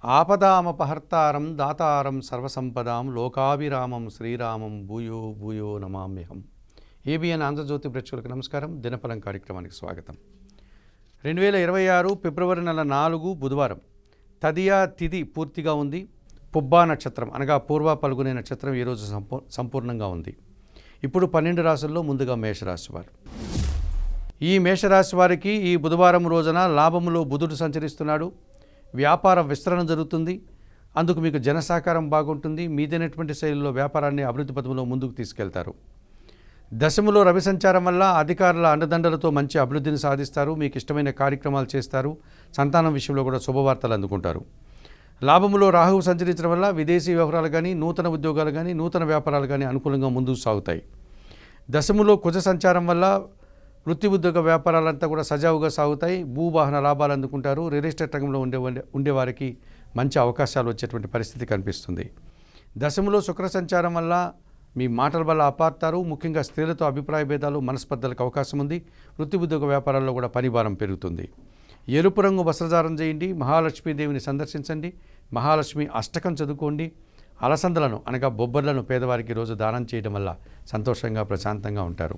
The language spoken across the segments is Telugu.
ఆపదామపహర్తారం దాతారం సర్వసంపదాం లోకాభిరామం శ్రీరామం భూయో భూయో నమామ్యహం. ఏబిఎన్ ఆంధ్రజ్యోతి ప్రేక్షకులకు నమస్కారం. దినఫలం కార్యక్రమానికి స్వాగతం. 2026 ఫిబ్రవరి నెల 4 బుధవారం. తదియా తిథి పూర్తిగా ఉంది. పుబ్బా నక్షత్రం అనగా పూర్వ పల్గునే నక్షత్రం ఈరోజు సంపూర్ణంగా ఉంది. ఇప్పుడు 12 రాశుల్లో ముందుగా మేషరాశి వారు. ఈ మేషరాశి వారికి ఈ బుధవారం రోజున లాభములో బుధుడు సంచరిస్తున్నాడు. వ్యాపార విస్తరణ జరుగుతుంది. అందుకు మీకు జన సహకారం బాగుంటుంది. మీదైనటువంటి శైలిలో వ్యాపారాన్ని అభివృద్ధి పథంలో ముందుకు తీసుకెళ్తారు. దశములో రవి సంచారం వల్ల అధికారుల అండదండలతో మంచి అభివృద్ధిని సాధిస్తారు. మీకు ఇష్టమైన కార్యక్రమాలు చేస్తారు. సంతానం విషయంలో కూడా శుభవార్తలు అందుకుంటారు. లాభములో రాహువు సంచరించడం వల్ల విదేశీ వ్యవహారాలు కానీ, నూతన ఉద్యోగాలు కానీ, నూతన వ్యాపారాలు కానీ అనుకూలంగా ముందుకు సాగుతాయి. దశములో కుజ సంచారం వల్ల వృత్తి ఉద్యోగ వ్యాపారాలంతా కూడా సజావుగా సాగుతాయి. భూవాహన లాభాలు అందుకుంటారు. రియల్ ఎస్టేట్ రంగంలో ఉండేవారికి మంచి అవకాశాలు వచ్చేటువంటి పరిస్థితి కనిపిస్తుంది. దశములో శుక్ర సంచారం వల్ల మీ మాటల వల్ల అపార్థాలు, ముఖ్యంగా స్త్రీలతో అభిప్రాయ భేదాలు, మనస్పర్ధలకు అవకాశం ఉంది. వృత్తి ఉద్యోగ వ్యాపారాల్లో కూడా పనిభారం పెరుగుతుంది. ఎరుపు రంగు వస్త్రధారణ చేయండి. మహాలక్ష్మీదేవిని సందర్శించండి. మహాలక్ష్మి అష్టకం చదువుకోండి. అలసందలను అనగా బొబ్బర్లను పేదవారికి రోజు దానం చేయడం వల్ల సంతోషంగా ప్రశాంతంగా ఉంటారు.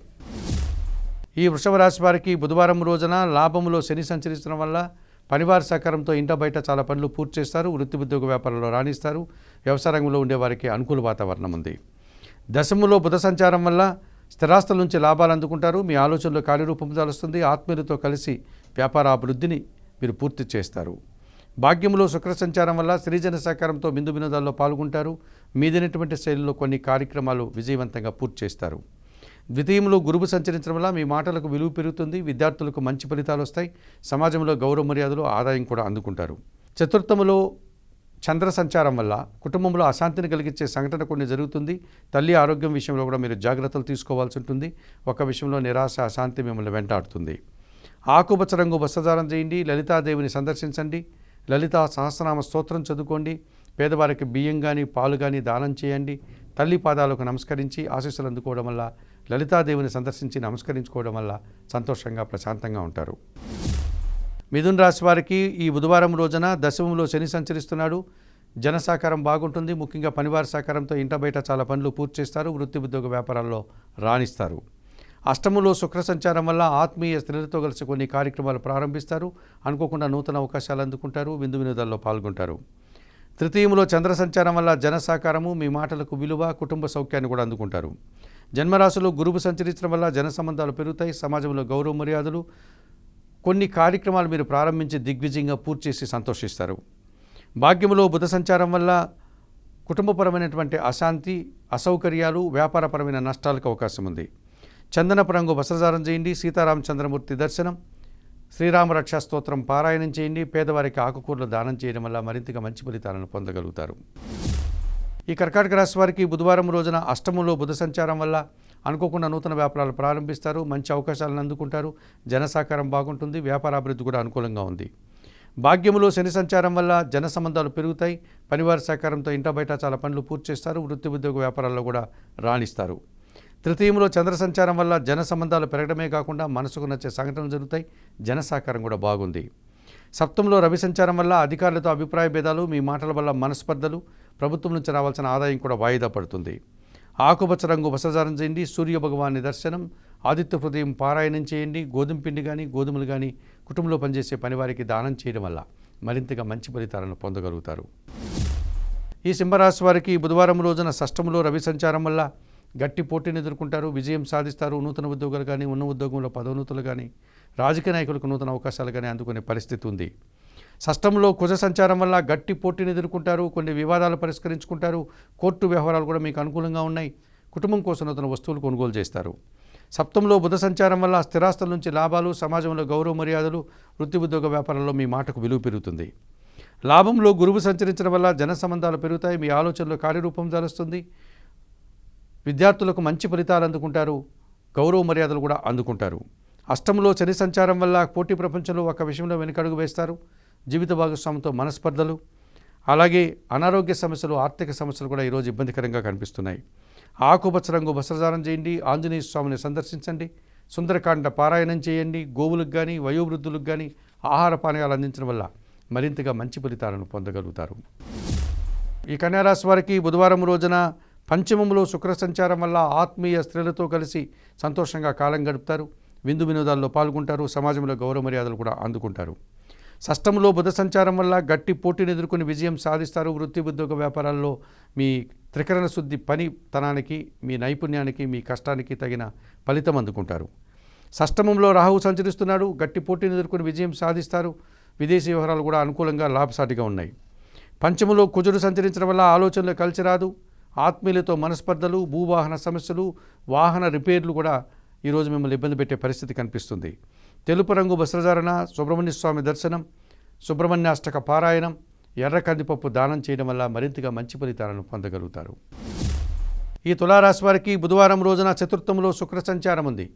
ఈ వృషభ రాశి వారికి బుధవారం రోజున లాభములో శని సంచరించడం వల్ల పనివారి సహకారంతో ఇంట బయట చాలా పనులు పూర్తి చేస్తారు. వృత్తి ఉద్యోగ వ్యాపారంలో రాణిస్తారు. వ్యవసాయ రంగంలో ఉండేవారికి అనుకూల వాతావరణం ఉంది. దశములో బుధ సంచారం వల్ల స్థిరాస్తుల నుంచి లాభాలు అందుకుంటారు. మీ ఆలోచనలో కార్యరూపం దాలుస్తుంది. ఆత్మీయులతో కలిసి వ్యాపార అభివృద్ధిని మీరు పూర్తి చేస్తారు. భాగ్యములో శుక్ర సంచారం వల్ల స్త్రీజన సహకారంతో బిందు వినోదాల్లో పాల్గొంటారు. మీదైనటువంటి శైలిలో కొన్ని కార్యక్రమాలు విజయవంతంగా పూర్తి చేస్తారు. ద్వితీయంలో గురువు సంచరించడం వల్ల మీ మాటలకు విలువ పెరుగుతుంది. విద్యార్థులకు మంచి ఫలితాలు వస్తాయి. సమాజంలో గౌరవ మర్యాదలు, ఆదాయం కూడా అందుకుంటారు. చతుర్థములో చంద్ర సంచారం వల్ల కుటుంబంలో అశాంతిని కలిగించే సంఘటన కొన్ని జరుగుతుంది. తల్లి ఆరోగ్యం విషయంలో కూడా మీరు జాగ్రత్తలు తీసుకోవాల్సి ఉంటుంది. ఒక విషయంలో నిరాశ, అశాంతి మిమ్మల్ని వెంటాడుతుంది. ఆకుపచ్చ రంగు వస్త్రధారణ చేయండి. లలితాదేవిని సందర్శించండి. లలితా సహస్రనామ స్తోత్రం చదువుకోండి. పేదవారికి బియ్యం కానీ, పాలు కానీ దానం చేయండి. తల్లి పాదాలకు నమస్కరించి ఆశీస్సులు అందుకోవడం వల్ల, లలితాదేవిని సందర్శించి నమస్కరించుకోవడం వల్ల సంతోషంగా ప్రశాంతంగా ఉంటారు. మిథున రాశి వారికి ఈ బుధవారం రోజున దశమంలో శని సంచరిస్తున్నాడు. జన సహకారం బాగుంటుంది. ముఖ్యంగా పనివారి సహకారంతో ఇంట బయట చాలా పనులు పూర్తి చేస్తారు. వృత్తి ఉద్యోగ వ్యాపారాల్లో రాణిస్తారు. అష్టములో శుక్ర సంచారం వల్ల ఆత్మీయ స్త్రీలతో కలిసి కొన్ని కార్యక్రమాలు ప్రారంభిస్తారు. అనుకోకుండా నూతన అవకాశాలు అందుకుంటారు. విందు వినోదాల్లో పాల్గొంటారు. తృతీయంలో చంద్ర సంచారం వల్ల జన సహకారము, మీ మాటలకు విలువ, కుటుంబ సౌఖ్యాన్ని కూడా అందుకుంటారు. జన్మరాశిలో గురువు సంచరించడం వల్ల జన సంబంధాలు పెరుగుతాయి. సమాజంలో గౌరవ మర్యాదలు, కొన్ని కార్యక్రమాలు మీరు ప్రారంభించి దిగ్విజయంగా పూర్తి చేసి సంతోషిస్తారు. భాగ్యములో బుధ సంచారం వల్ల కుటుంబపరమైనటువంటి అశాంతి, అసౌకర్యాలు, వ్యాపారపరమైన నష్టాలకు అవకాశం ఉంది. చందనపు రంగు వస్త్రధారణ చేయండి. సీతారామచంద్రమూర్తి దర్శనం, శ్రీరామ రక్షా స్తోత్రం పారాయణం చేయండి. పేదవారికి ఆకుకూరలు దానం చేయడం వల్ల మరింతగా మంచి ఫలితాలను పొందగలుగుతారు. ఈ కర్కాటక రాశి వారికి బుధవారం రోజున అష్టమంలో బుధ సంచారం వల్ల అనుకోకుండా నూతన వ్యాపారాలు ప్రారంభిస్తారు. మంచి అవకాశాలను అందుకుంటారు. జన సహకారం బాగుంటుంది. వ్యాపారాభివృద్ధి కూడా అనుకూలంగా ఉంది. భాగ్యములో శని సంచారం వల్ల జన సంబంధాలు పెరుగుతాయి. పనివారి సహకారంతో ఇంట బయట చాలా పనులు పూర్తి చేస్తారు. వృత్తి ఉద్యోగ వ్యాపారాల్లో కూడా రాణిస్తారు. తృతీయంలో చంద్ర సంచారం వల్ల జన సంబంధాలు పెరగడమే కాకుండా మనసుకు నచ్చే సంఘటనలు జరుగుతాయి. జన సహకారం కూడా బాగుంది. సప్తంలో రవి సంచారం వల్ల అధికారులతో అభిప్రాయ భేదాలు, మీ మాటల వల్ల మనస్పర్ధలు, ప్రభుత్వం నుంచి రావాల్సిన ఆదాయం కూడా వాయిదా పడుతుంది. ఆకుపచ్చ రంగు వస్త్రధారణ చేయండి. సూర్య భగవాన్ని దర్శనం, ఆదిత్య హృదయం పారాయణం చేయండి. గోధుమ పిండి కానీ, గోధుమలు కానీ కుటుంబంలో పనిచేసే పనివారికి దానం చేయడం వల్ల మరింతగా మంచి ఫలితాలను పొందగలుగుతారు. ఈ సింహరాశి వారికి బుధవారం రోజున షష్టంలో రవి సంచారం వల్ల గట్టి పోటీని ఎదుర్కొంటారు. విజయం సాధిస్తారు. నూతన ఉద్యోగాలు కానీ, ఉన్న ఉద్యోగంలో పదోన్నతులు కానీ, రాజకీయ నాయకులకు నూతన అవకాశాలు కానీ అందుకునే పరిస్థితి ఉంది. షష్టంలో కుజ సంచారం వల్ల గట్టి పోటీని ఎదుర్కొంటారు. కొన్ని వివాదాలు పరిష్కరించుకుంటారు. కోర్టు వ్యవహారాలు కూడా మీకు అనుకూలంగా ఉన్నాయి. కుటుంబం కోసం నూతన వస్తువులు కొనుగోలు చేస్తారు. సప్తంలో బుధ సంచారం వల్ల స్థిరాస్తుల నుంచి లాభాలు, సమాజంలో గౌరవ మర్యాదలు, వృత్తి ఉద్యోగ వ్యాపారాల్లో మీ మాటకు విలువ పెరుగుతుంది. లాభంలో గురువు సంచరించడం వల్ల జన సంబంధాలు పెరుగుతాయి. మీ ఆలోచనలో కార్యరూపం దాలుస్తుంది. విద్యార్థులకు మంచి ఫలితాలు అందుకుంటారు. గౌరవ మర్యాదలు కూడా అందుకుంటారు. అష్టంలో శని సంచారం వల్ల పోటీ ప్రపంచంలో ఒక విషయంలో వెనుకడుగు వేస్తారు. జీవిత భాగస్వామితో మనస్పర్ధలు, అలాగే అనారోగ్య సమస్యలు, ఆర్థిక సమస్యలు కూడా ఈరోజు ఇబ్బందికరంగా కనిపిస్తున్నాయి. ఆకుపచ్చ రంగు వస్త్రధారణ చేయండి. ఆంజనేయ స్వామిని సందర్శించండి. సుందరకాండ పారాయణం చేయండి. గోవులకు కానీ, వయోవృద్ధులకు కానీ ఆహార పానీయాలు అందించడం వల్ల మరింతగా మంచి ఫలితాలను పొందగలుగుతారు. ఈ కన్యారాశి వారికి బుధవారం రోజున పంచమంలో శుక్ర సంచారం వల్ల ఆత్మీయ స్త్రీలతో కలిసి సంతోషంగా కాలం గడుపుతారు. విందు వినోదాల్లో పాల్గొంటారు. సమాజంలో గౌరవ మర్యాదలు కూడా అందుకుంటారు. షష్టంలో బుధ సంచారం వల్ల గట్టి పోటీని ఎదుర్కొని విజయం సాధిస్తారు. వృత్తి ఉద్యోగ వ్యాపారాల్లో మీ త్రికరణ శుద్ధి పనితనానికి, మీ నైపుణ్యానికి, మీ కష్టానికి తగిన ఫలితం అందుకుంటారు. షష్టమంలో రాహువు సంచరిస్తున్నాడు. గట్టి పోటీని ఎదుర్కొని విజయం సాధిస్తారు. విదేశీ వ్యవహారాలు కూడా అనుకూలంగా లాభసాటిగా ఉన్నాయి. పంచములో కుజుడు సంచరించడం వల్ల ఆలోచనలు కలిసి రాదు. ఆత్మీయులతో మనస్పర్ధలు, భూవాహన సమస్యలు, వాహన రిపేర్లు కూడా ఈరోజు మిమ్మల్ని ఇబ్బంది పెట్టే పరిస్థితి కనిపిస్తుంది. తెలుపు రంగు వస్త్రధారణ, సుబ్రహ్మణ్య స్వామి దర్శనం, సుబ్రహ్మణ్యాష్టక పారాయణం, ఎర్ర కందిపప్పు దానం చేయడం వల్ల మరింతగా మంచి ఫలితాలను పొందగలుగుతారు. ఈ తులారాశి వారికి బుధవారం రోజున చతుర్థంలో శుక్ర సంచారం ఉంది.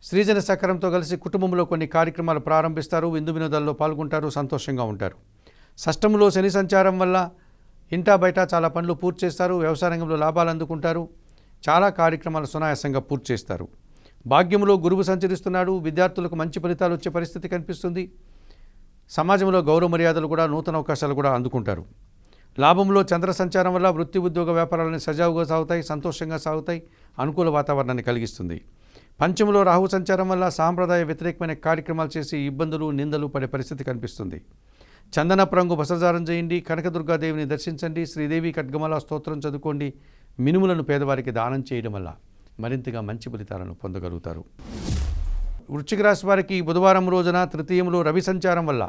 శ్రీజన సకరంతో కలిసి కుటుంబంలో కొన్ని కార్యక్రమాలు ప్రారంభిస్తారు. విందు వినోదాల్లో పాల్గొంటారు. సంతోషంగా ఉంటారు. షష్టంలో శని సంచారం వల్ల ఇంటా బయట చాలా పనులు పూర్తి చేస్తారు. వ్యవసాయ రంగంలో లాభాలు అందుకుంటారు. చాలా కార్యక్రమాలు సునాయాసంగా పూర్తి చేస్తారు. భాగ్యంలో గురువు సంచరిస్తున్నాడు. విద్యార్థులకు మంచి ఫలితాలు వచ్చే పరిస్థితి కనిపిస్తుంది. సమాజంలో గౌరవ మర్యాదలు కూడా, నూతన అవకాశాలు కూడా అందుకుంటారు. లాభంలో చంద్ర సంచారం వల్ల వృత్తి ఉద్యోగ వ్యాపారాలను సజావుగా సాగుతాయి. సంతోషంగా సాగుతాయి. అనుకూల వాతావరణాన్ని కలిగిస్తుంది. పంచములో రాహు సంచారం వల్ల సాంప్రదాయ వ్యతిరేకమైన కార్యక్రమాలు చేసి ఇబ్బందులు, నిందలు పడే పరిస్థితి కనిపిస్తుంది. చందనపు రంగు వస్త్రధారణ చేయండి. కనకదుర్గాదేవిని దర్శించండి. శ్రీదేవి ఖడ్గమాల స్తోత్రం చదువుకోండి. మినుములను పేదవారికి దానం చేయడం వల్ల మరింతగా మంచి ఫలితాలను పొందగలుగుతారు. వృశ్చిక రాశి వారికి బుధవారం రోజున తృతీయంలో రవి సంచారం వల్ల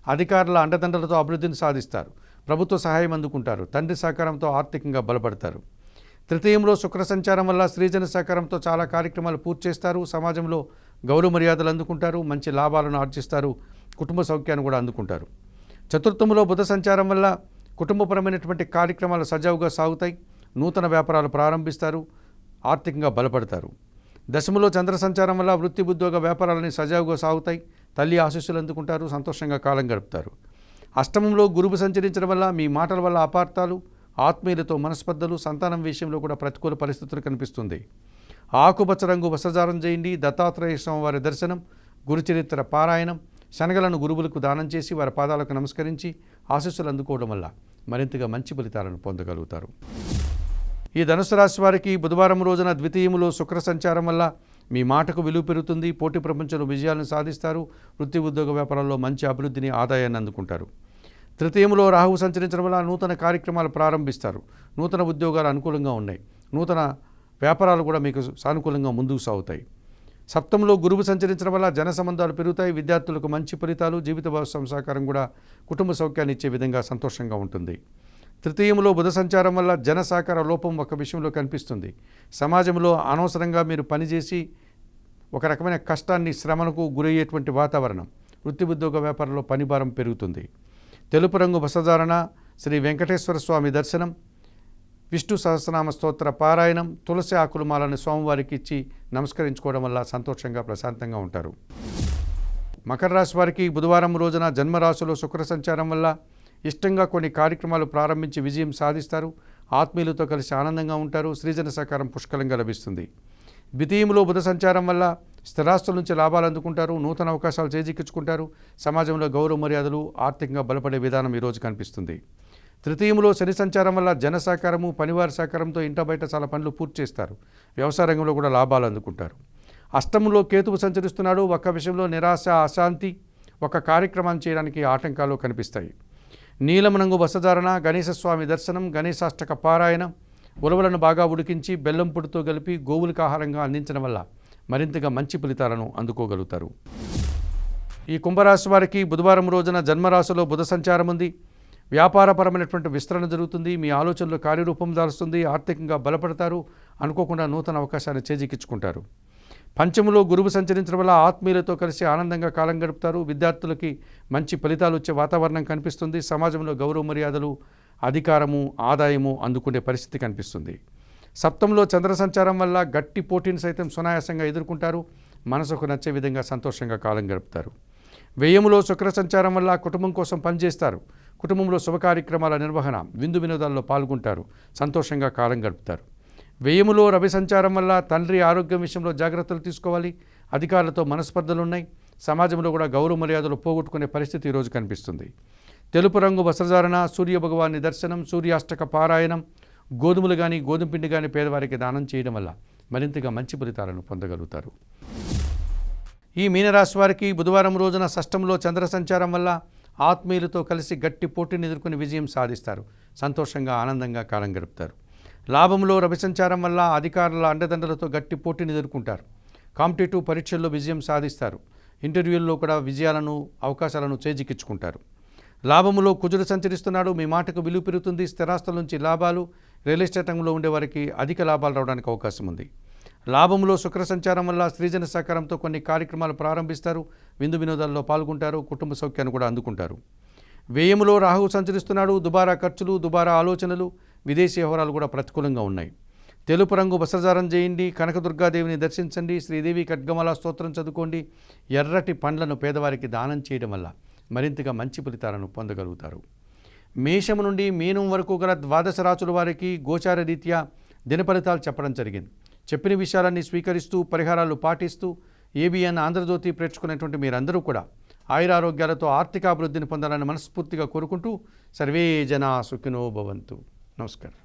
అధికారుల అండదండలతో అభివృద్ధిని సాధిస్తారు. ప్రభుత్వ సహాయం అందుకుంటారు. తండ్రి సహకారంతో ఆర్థికంగా బలపడతారు. తృతీయంలో శుక్ర సంచారం వల్ల స్త్రీజన సహకారంతో చాలా కార్యక్రమాలు పూర్తి చేస్తారు. సమాజంలో గౌరవ మర్యాదలు అందుకుంటారు. మంచి లాభాలను ఆర్జిస్తారు. కుటుంబ సౌఖ్యాన్ని కూడా అందుకుంటారు. చతుర్థంలో బుధ సంచారం వల్ల కుటుంబపరమైనటువంటి కార్యక్రమాలు సజావుగా సాగుతాయి. నూతన వ్యాపారాలు ప్రారంభిస్తారు. ఆర్థికంగా బలపడతారు. దశమలో చంద్ర సంచారం వల్ల వృత్తి ఉద్యోగ వ్యాపారాలని సజావుగా సాగుతాయి. తల్లి ఆశీస్సులు అందుకుంటారు. సంతోషంగా కాలం గడుపుతారు. అష్టమంలో గురువు సంచరించడం వల్ల మీ మాటల వల్ల అపార్థాలు, ఆత్మీయులతో మనస్పర్ధలు, సంతానం విషయంలో కూడా ప్రతికూల పరిస్థితులు కనిపిస్తుంది. ఆకుపచ్చ రంగు వస్త్రధారణ చేయండి. దత్తాత్రేయ స్వామి వారి దర్శనం, గురుచరిత్ర పారాయణం, శనగలను గురువులకు దానం చేసి వారి పాదాలకు నమస్కరించి ఆశీస్సులు అందుకోవడం వల్ల మరింతగా మంచి ఫలితాలను పొందగలుగుతారు. ఈ ధనుసు రాశి వారికి బుధవారం రోజున ద్వితీయములో శుక్ర సంచారం వల్ల మీ మాటకు విలువ పెరుగుతుంది. పోటీ ప్రపంచంలో విజయాలను సాధిస్తారు. వృత్తి ఉద్యోగ వ్యాపారాల్లో మంచి అభివృద్ధిని, ఆదాయాన్ని అందుకుంటారు. తృతీయంలో రాహువు సంచరించడం వల్ల నూతన కార్యక్రమాలు ప్రారంభిస్తారు. నూతన ఉద్యోగాలు అనుకూలంగా ఉన్నాయి. నూతన వ్యాపారాలు కూడా మీకు సానుకూలంగా ముందుకు సాగుతాయి. సప్తంలో గురువు సంచరించడం వల్ల జన సంబంధాలు పెరుగుతాయి. విద్యార్థులకు మంచి ఫలితాలు, జీవిత భాగస్వామి సహకారం కూడా కుటుంబ సౌఖ్యాన్ని ఇచ్చే విధంగా సంతోషంగా ఉంటుంది. తృతీయంలో బుధ సంచారం వల్ల జన సహకార లోపం ఒక విషయంలో కనిపిస్తుంది. సమాజంలో అనవసరంగా మీరు పనిచేసి ఒక రకమైన కష్టాన్ని, శ్రమకు గురయ్యేటువంటి వాతావరణం. వృత్తి ఉద్యోగ వ్యాపారంలో పనిభారం పెరుగుతుంది. తెలుపు రంగు వస్త్రధారణ, శ్రీ వెంకటేశ్వర స్వామి దర్శనం, విష్ణు సహస్రనామ స్తోత్ర పారాయణం, తులసి ఆకుల మాలను స్వామివారికి ఇచ్చి నమస్కరించుకోవడం వల్ల సంతోషంగా, ప్రశాంతంగా ఉంటారు. మకర రాశి వారికి బుధవారం రోజున జన్మరాశిలో శుక్ర సంచారం వల్ల ఇష్టంగా కొన్ని కార్యక్రమాలు ప్రారంభించి విజయం సాధిస్తారు. ఆత్మీయులతో కలిసి ఆనందంగా ఉంటారు. శ్రీజన సహకారం పుష్కలంగా లభిస్తుంది. ద్వితీయంలో బుధ సంచారం వల్ల స్థిరాస్తుల నుంచి లాభాలు అందుకుంటారు. నూతన అవకాశాలు చేజిక్కించుకుంటారు. సమాజంలో గౌరవ మర్యాదలు, ఆర్థికంగా బలపడే విధానం ఈరోజు కనిపిస్తుంది. తృతీయంలో శని సంచారం వల్ల జన సహకారము, పనివారి సహకారంతో ఇంట బయట చాలా పనులు పూర్తి చేస్తారు. వ్యవసాయ రంగంలో కూడా లాభాలు అందుకుంటారు. అష్టమంలో కేతువు సంచరిస్తున్నాడు. ఒక్క విషయంలో నిరాశ, అశాంతి, ఒక కార్యక్రమాన్ని చేయడానికి ఆటంకాలు కనిపిస్తాయి. నీలం రంగు వస్త్రధారణ, గణేశస్వామి దర్శనం, గణేశాష్టక పారాయణం, ఉలవలను బాగా ఉడికించి బెల్లం పొడితో కలిపి గోవులకు ఆహారంగా అందించడం వల్ల మరింతగా మంచి ఫలితాలను అందుకోగలుగుతారు. ఈ కుంభరాశి వారికి బుధవారం రోజున జన్మరాశిలో బుధ సంచారం ఉంది. వ్యాపారపరమైనటువంటి విస్తరణ జరుగుతుంది. మీ ఆలోచనలు కార్యరూపం దాల్స్తుంది. ఆర్థికంగా బలపడతారు. అనుకోకుండా నూతన అవకాశాన్ని చేజిక్కించుకుంటారు. పంచములో గురువు సంచరించడం వల్ల ఆత్మీయులతో కలిసి ఆనందంగా కాలం గడుపుతారు. విద్యార్థులకి మంచి ఫలితాలు వచ్చే వాతావరణం కనిపిస్తుంది. సమాజంలో గౌరవ మర్యాదలు, అధికారము, ఆదాయము అందుకునే పరిస్థితి కనిపిస్తుంది. సప్తంలో చంద్ర సంచారం వల్ల గట్టి పోటీని సైతం సునాయాసంగా ఎదుర్కొంటారు. మనసుకు నచ్చే విధంగా సంతోషంగా కాలం గడుపుతారు. వ్యయములో శుక్ర సంచారం వల్ల కుటుంబం కోసం పనిచేస్తారు. కుటుంబంలో శుభ కార్యక్రమాల నిర్వహణ, విందు వినోదాల్లో పాల్గొంటారు. సంతోషంగా కాలం గడుపుతారు. వ్యయములో రవి సంచారం వల్ల తండ్రి ఆరోగ్యం విషయంలో జాగ్రత్తలు తీసుకోవాలి. అధికారులతో మనస్పర్ధలు ఉన్నాయి. సమాజంలో కూడా గౌరవ మర్యాదలు పోగొట్టుకునే పరిస్థితి ఈరోజు కనిపిస్తుంది. తెలుపు రంగు వస్త్రధారణ, సూర్యభగవాన్ని దర్శనం, సూర్యాష్టక పారాయణం, గోధుమలు కానీ గోధుమ పిండి కానీ పేదవారికి దానం చేయడం వల్ల మరింతగా మంచి ఫలితాలను పొందగలుగుతారు. ఈ మీనరాశి వారికి బుధవారం రోజున షష్టంలో చంద్ర సంచారం వల్ల ఆత్మీయులతో కలిసి గట్టి పోటీని ఎదుర్కొని విజయం సాధిస్తారు. సంతోషంగా ఆనందంగా కాలం గడుపుతారు. లాభంలో రవి సంచారం వల్ల అధికారుల అండదండలతో గట్టి పోటీని ఎదుర్కొంటారు. కాంపిటేటివ్ పరీక్షల్లో విజయం సాధిస్తారు. ఇంటర్వ్యూల్లో కూడా విజయాలను అవకాశాలను చేజిక్కించుకుంటారు. లాభములో కుజుడు సంచరిస్తున్నాడు. మీ మాటకు విలువ పెరుగుతుంది. స్థిరాస్తుల నుంచి లాభాలు, రియల్ ఎస్టేట్ రంగంలో ఉండే వారికి అధిక లాభాలు రావడానికి అవకాశం ఉంది. లాభంలో శుక్ర సంచారం వల్ల స్త్రీజన సహకారంతో కొన్ని కార్యక్రమాలు ప్రారంభిస్తారు. విందు వినోదాల్లో పాల్గొంటారు. కుటుంబ సౌఖ్యాన్ని కూడా అందుకుంటారు. వ్యయములో రాహువు సంచరిస్తున్నాడు. దుబారా ఖర్చులు, దుబారా ఆలోచనలు, విదేశీ వ్యవహారాలు కూడా ప్రతికూలంగా ఉన్నాయి. తెలుపు రంగు వస్త్రధారణ చేయండి. కనకదుర్గాదేవిని దర్శించండి. శ్రీదేవి ఖడ్గమాల స్తోత్రం చదువుకోండి. ఎర్రటి పండ్లను పేదవారికి దానం చేయడం వల్ల మరింతగా మంచి ఫలితాలను పొందగలుగుతారు. మేషము నుండి మీనం వరకు గల ద్వాదశ రాశుల వారికి గోచార రీత్యా దిన ఫలితాలు చెప్పడం జరిగింది. చెప్పిన విషయాలన్నీ స్వీకరిస్తూ పరిహారాలు పాటిస్తూ ఏబిఎన్ ఆంధ్రజ్యోతి ప్రేక్షకునేటువంటి మీరందరూ కూడా ఆయురారోగ్యాలతో ఆర్థికాభివృద్ధిని పొందాలని మనస్ఫూర్తిగా కోరుకుంటూ సర్వే జనా సుఖినో భవంతు. నమస్కారం.